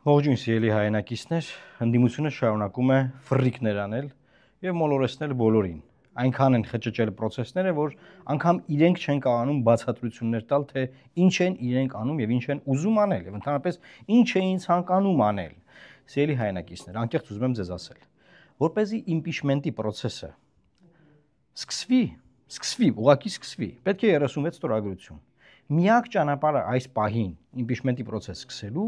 Ողջույն սիրելի հայրենակիցներ, ընդդիմությունը շարունակում է ֆռիկներ անել եւ մոլորեցնել բոլորին։ Այնքան են խճճել process-ները, որ անգամ իրենք չեն կարողանում բացատրություններ տալ, թե ինչ են իրենք անում եւ ինչ են ուզում անել, եւ ընդհանրապես ինչ էին ցանկանում անել։ Սիրելի հայրենակիցներ, անկեղծ ուզում եմ ձեզ ասել, որպեսզի impeachment-ի process-ը սկսվի, ուղղակի սկսվի, պետք է 36 ստորագրություն։ Միակ ճանապարհը այս պահին impeachment-ի process սկսելու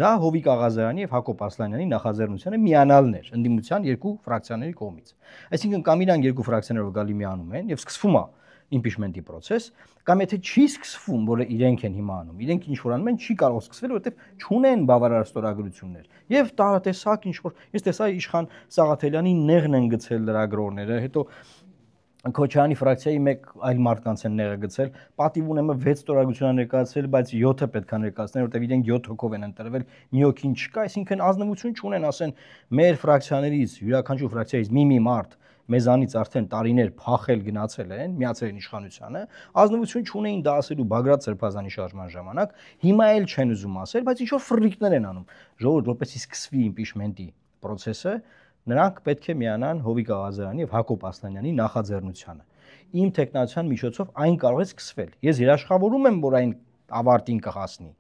դա Հովիկ Աղազարյանի եւ Հակոբ Ասլանյանի նախաձեռնությանը միանալն էր ընդդիմության երկու ֆրակցիաների կողմից։ Այսինքն կամ իրան երկու ֆրակցիաները գալի միանում են եւ սկսվում է impeachment-ի process, կամ եթե չի սկսվում, որը իրենք են հիմա անում, իրենք ինչ որ անում են, չի կարող սկսվել, որովհետեւ չունեն բավարար ստորագրություններ։ Եվ տարատեսակ ինչ որ ես տեսա Իշխան Սաղաթելյանի նեղն են գցել լրագրողները, հետո Քոչարյանի ֆրակցիայի մեկ այլ մարդկանց են նեղը գցել, պատիվ ունեմ 6 ստորագրություն ներկայացրել, բայց 7-ը պետք է ներկայացնել, որտեղ իրենք 7 հոգով են ընտրվել, մի հոգին չկա, այսինքն ազնվություն չունեն, ասեն, մեր ֆրակցիաներից, յուրաքանչյուր ֆրակցիայից մի մարդ մեզանից արդեն տարիներ փախել գնացել են, միացել են իշխանությանը, ազնվություն չունեին դա ասելու Բագրատ Սրբազանի շարժման ժամանակ, հիմա էլ չեն ուզում ասել, բայց ինչ որ ֆռիկներ են անում։ Ժողովուրդ, որպեսզի սկսվի impeachment-ի process-ը, նրանք պետք է միանան Հովիկ Աղազարյանի եւ Հակոբ Ասլանյանի նախաձեռնությանը։ Իմ տեխնացիան միջոցով այն կարող է սկսվել։ Ես երաշխավորում եմ, որ այն ավարտին կհասնի։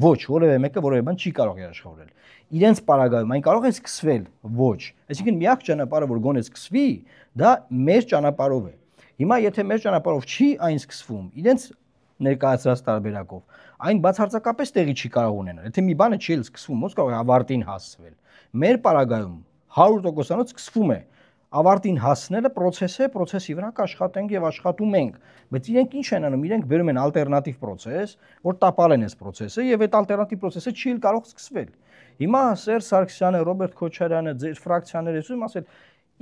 Ոչ, որևէ մեկը որևէ բան չի կարող երաշխավորել։ Իրենց պարագայում այն կարող է սկսվել, ոչ։ Այսինքն միակ ճանապարհը, որ գոնե սկսվի, դա մեր ճանապարհով է։ Հիմա եթե մեր ճանապարհով չի այն սկսվում, իրենց ներկայացրած տարբերակով, այն բացարձակապես տեղի չի կարող ունենալ։ Եթե մի բանը չի սկսվում, ոնց կարող է ավարտին հասցվել։ Մեր պարագայում 100%-անոց սկսվում է ավարտին հասնելը process է, process-ի վրա կաշխատենք եւ աշխատում ենք, բայց իրենք ինչ են անում, իրենք բերում են ալտերնատիվ process, որ տապալեն այս process-ը եւ այդ ալտերնատիվ process-ը չի կարող սկսվել։ Հիմա Սերժ Սարգսյանը, Ռոբերտ Քոչարյանը, ձեր ֆրակցիաները ասում ասել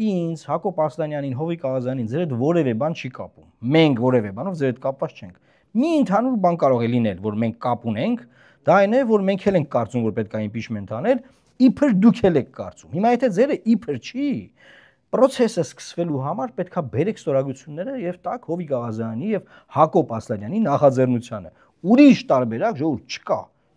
ինձ Հակոբ Ասլանյանին, Հովիկ Աղազարյանին ձեր հետ որևէ բան չի կապում։ Մենք որևէ բանով ձեր հետ կապված չենք։ Մի ընդհանուր բան կարող է լինել, որ մենք կապ ունենք, դա այն է, որ մենք էլ ենք կարծում, որ պետք է impeachment անել, իբր դուք էլ եք կարծում։ Հիմա եթե ձերը իբր չի, process-ը սկսվելու համար պետքա բերեք ստորագրությունները եւ տակ Հովիկ Աղազարյանի եւ Հակոբ Ասլանյանի նախաձեռնությանը։ Ուրիշ տարբերակ ժողովուրդ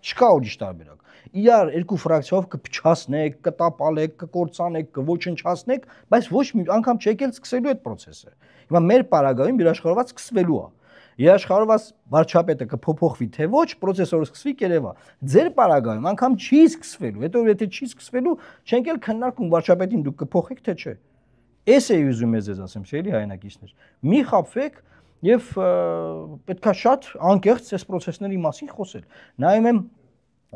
չկա ուրիշ տարբերակ։ Իրար երկու ֆրակցիայով կփչացնեք, կտապալեք, կկործանեք, կոչնչացնեք, բայց ոչ մի անգամ չեք էլ սկսելու այդ process-ը։ Հիմա մեր պարագայում երաշխավորված սկսվելու է։ Երաշխավորված վարչապետը կփոփոխվի թե ոչ, process-ը սկսվի կերևա։ Ձեր պարագայում անգամ չի սկսվելու, հետո եթե չի սկսվելու, չենք էլ քննարկում վարչապետին դուք կփոխեք թե չէ։ Էս է ուզում ես ձեզ ասեմ, շեյլի հայրենակիցներ։ Մի խաբվեք եւ պետքա շատ անկեղծ այս process-ների մասին խոսել։ Նայում եմ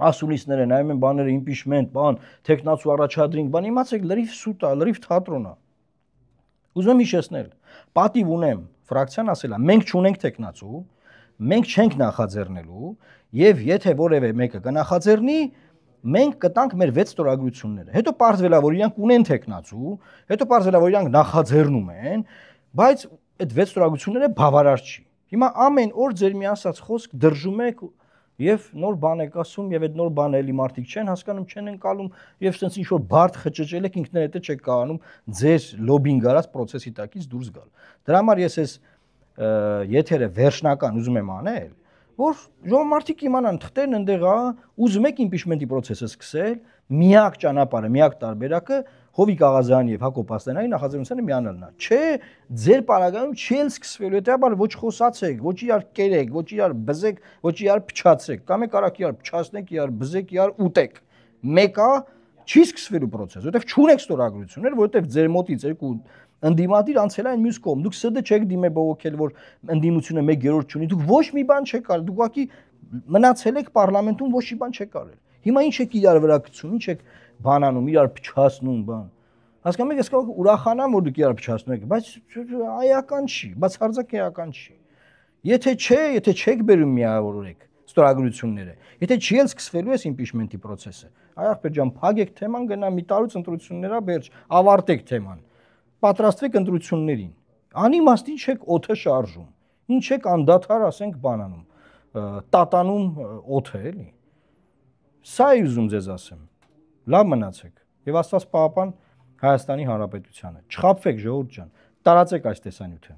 ասուլիսները, նայում եմ բաները impeachment, բան, տեխնացու առաջադրինք, բան իմացեք, լրիվ սուտ է, լրիվ թատրոն է։ Ուզում եմ հիշեցնել, պատիվ ունեմ, ֆրակցիան ասել է, մենք չունենք տեխնացու, մենք չենք նախաձեռնելու, եւ եթե որևէ մեկը կնախաձեռնի, մենք կտանք մեր 6 ստորագրությունները։ Հետո պարզվել է, որ իրանք ունեն տեխնացու, հետո պարզվել է, որ իրանք նախաձեռնում են, բայց այդ 6 ստորագրությունները բավարար չի։ Հիմա ամեն օր ձեր մի ասած խոսք դրժում եք եւ նոր բան եք ասում եւ այդ նոր բանը էլի մարդիկ չեն հասկանում, չեն ընկալում եւ sense ինչ որ բարդ խճճել եք ինքներդ չեք կարողանում ձեր լոբինգ արած process-ի տակից դուրս գալ։ Դրա համար ես այս եթերը վերջնական ուզում եմ անել, որ ժողովրդիկ իմանան թղթերն ընդեղ է, ուզում եք impeachment-ի process-ը սկսել, միակ ճանապարհը, միակ տարբերակը Հովիկ Աղազարյանի եւ Հակոբ Ասլանյանի նախաձեռնությանը միանալն է։ Չէ, ձեր պարագայում չի էլ սկսվելու, հետեւաբար ոչ խոսացեք, ոչ իրար կերեք, ոչ իրար բզեք, ոչ իրար փչացրեք, կամ եք արագ իրար փչացնեք, իրար բզեք, իրար ուտեք։ Մեկը չի սկսվելու process, որովհետեւ չունեք ստորագրություններ, որովհետեւ ձեր մոտից երկու ընդդիմադիր անցել այն մյուս կողմ։ Դուք սդը չեք դիմե բողոքել, որ ընդդիմությունը 1/3 չունի։ Դուք ոչ մի բան չեք արել, դուք ուղղակի մնացել եք պարլամենտում, ոչ մի բան չեք արել։ Հիմա ինչ եք իրար վրա գցում, ինչ եք բանանում, իրար փչացնում, բան։ Հասկանում եք, ես կարող ուրախանամ, որ դուք իրար փչացնում եք, բայց այական չի, բացարձակ էական չի։ Եթե չէ, եթե չեք բերում միավորեք ստորագրությունները, եթե չի էլ սկսվելու է impeachment-ի process-ը, այ ախպեր ջան, փագեք թեման, գնա մի տարուց ընտրություններա վերջ, ավարտեք թեման։ Պատրաստվեք ընտրություններին։ Անիմաստին չեք օդը շարժում։ Ինչ եք անդադար, ասենք, բանանում, տատանում օդը, էլի։ Սա է ուզում ձեզ ասեմ։ Լավ մնացեք եւ Աստված պահապան Հայաստանի Հանրապետությանը։ Չխաբվեք ժողովուրդ ջան, տարածեք այս տեսանյութը։